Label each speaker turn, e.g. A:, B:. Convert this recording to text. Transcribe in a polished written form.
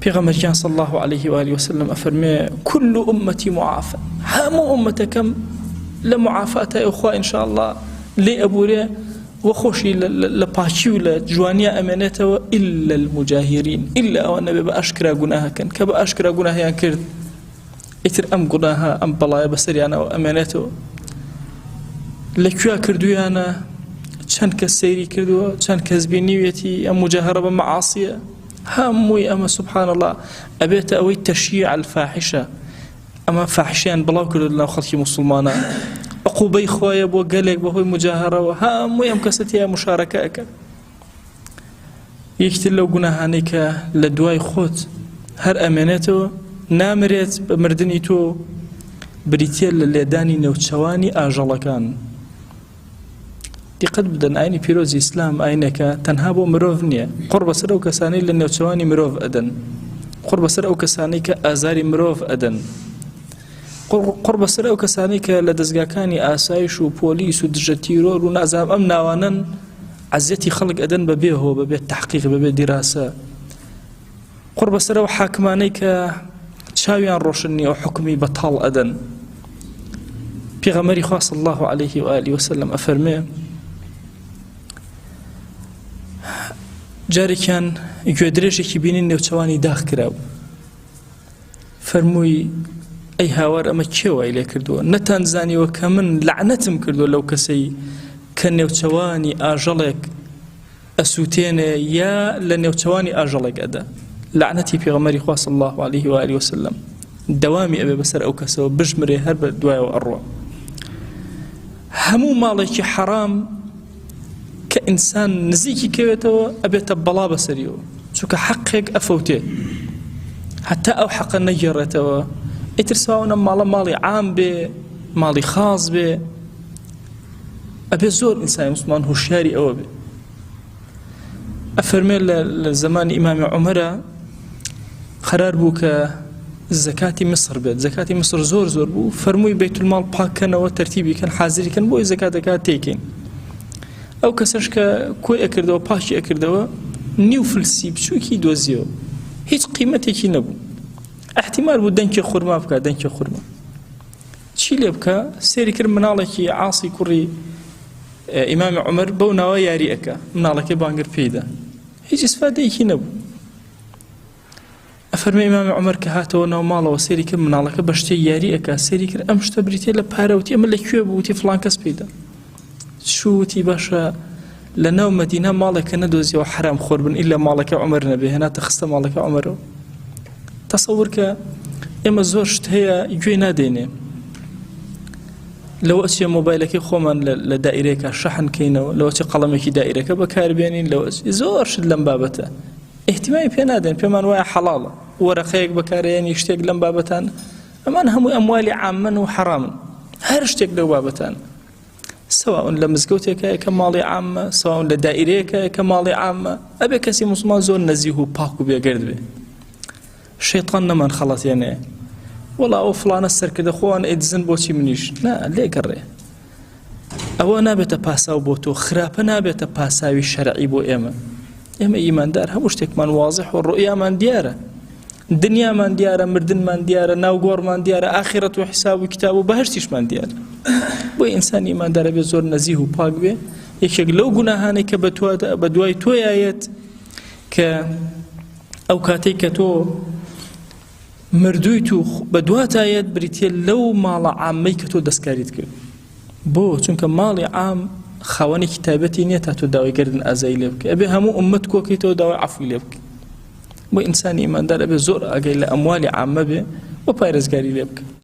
A: پیغمبر صلی الله علیه و آله و سلم افرمی كل امتی معافى همو امتكم لمعافاة اخوة ان شاء الله لي ابوره وخوشي لباچي ولا جوانيا امانته الا المجاهرين الا ان باشكرا غناها كان كباشكرا غناها يان كرد اتر ام غناها ام بلايا بسريانا وامانته لكوا كردويانا چند کس سیری کردو چند کس بینیویتی ام مجاهره بمعاصيه هموي اما سبحان الله ابيت اوي تشييع الفاحشه اما فاحشين بلاو كردو لنا خلقي مسلمانا عقوبه خويا بو قالك بو مجاهره هموي ام كستي مشاركه يكتل لو غناهانيك لدواي خوت هر امانته نامريت بمردنيتو بريتيل لداني نوتشواني اجلكان قد بدن عيني بيروز إسلام عينك تنهابو مروف نية قرب سر أو كساني للنوتشواني مروف أدن قرب سر أو كساني كأزاري مروف أدن قرب سر أو كساني كلدزقاكاني آسايش وبوليس ودجتيرور ونعزام أمنا وانن عزيتي خلق أدن ببيهو ببي التحقيق ببي دراسة قرب سر أو حاكماني كتشاويان روشني أو حكمي بطال أدن بيغمري خاص الله عليه وآله وسلم أفرمي جاری کن گودرشی که بینین نوچوانی داغ کراو فرموی ای هاور اما چه وایله کردو نتانزانی و کمن لعنتم کردو لو کسی که نوچوانی آجلک اسوتینه یا لنوچوانی آجلک ادا لعنتی پیغمبری خواه صلی الله علیه و آله و سلم دوامی ابی بسر او کسو بجمری هر بدوای و اروع همو مالکی حرام كإنسان نزيكي كيوتو أبيت بلا بسريو شوك حقك أفوتي حتى أو حق النجرتو اترسواونا مالي عام بي مالي خاص بي أبي زور إنسان مسلمان هشاري أو بي أفرمي لزمان إمام عمر قرار بوك زكاة مصر بيت زكاة مصر زور بو فرموي بيت المال باك كان وترتيبي كان حاضري كان بوي زكاة تيكين او کسش که کوی اکرده و پاکی اکرده و نیو فلسی بچوکی دوزیو هیچ قیمتی کی نبود احتمال بود دنک خورما بکا دنک خورما چی لبکا سری کرد منالکی عاصی کری امام عمر بو نوا یاری اکا منالکی بانگر پیدا هیچ استفاده کی نبود افرمی امام عمر که هاتو نو مالا و سری کرد منالکی بشتی یاری اکا سری کرد امشتا بریتی لپاروتی اما لکیو بوتی فلان کس پیدا شوتي باشا لناو مدينة مالك ندوزي وحرام خربن إلا مالك عمر نبي هنا تخصت مالك عمر تصورك إما زورشت هي يجوي ناديني لو أسي موبايلك خوما لدائريك شحن كينو لو أسي قلمك دائريك بكاربينين لو أسي زورشت لنبابته اهتمامي بينادين بيمان وايا حلالة ورقيك بكاريين يشتيق لنبابتان أمان هم أموالي عاما وحراما هرشتيق لنبابتان سواء لمزقوتك كمالي عامة سواء لدائريك كمالي عامة أبي كسي مسلمان زور نزيه باكو بيقرد بي الشيطان نمان خلاص يعني والله أو فلان السر كده خوان إدزن بوتي منيش لا ليه قرره أو نابت باساو بوتو خراب نابت باساوي الشرعي بو إيما إيمان دار هموش تكمان واضح والرؤيا من دياره الدنيا من دياره مردن من دياره ناوغور من دياره آخرة وحساب وكتاب وبهشتش من دياره بو إنسان إيمان داره بزور نزيه وباق بي يكشك لو گناهاني كبدواي تو آيات ك أو كاتيك تو مردوي تو بدوات آيات بريتيا لو مال عامي كتو دسكاريت كر بو چونك مالي عام خواني كتابتي نيتا تو داوي قردن أزاي لبك أبي همو أمتكو كتو داوي عفو لبك بو إنسان إيمان داره بزور أقايل أموالي عامة بي وبايرزقاري لبك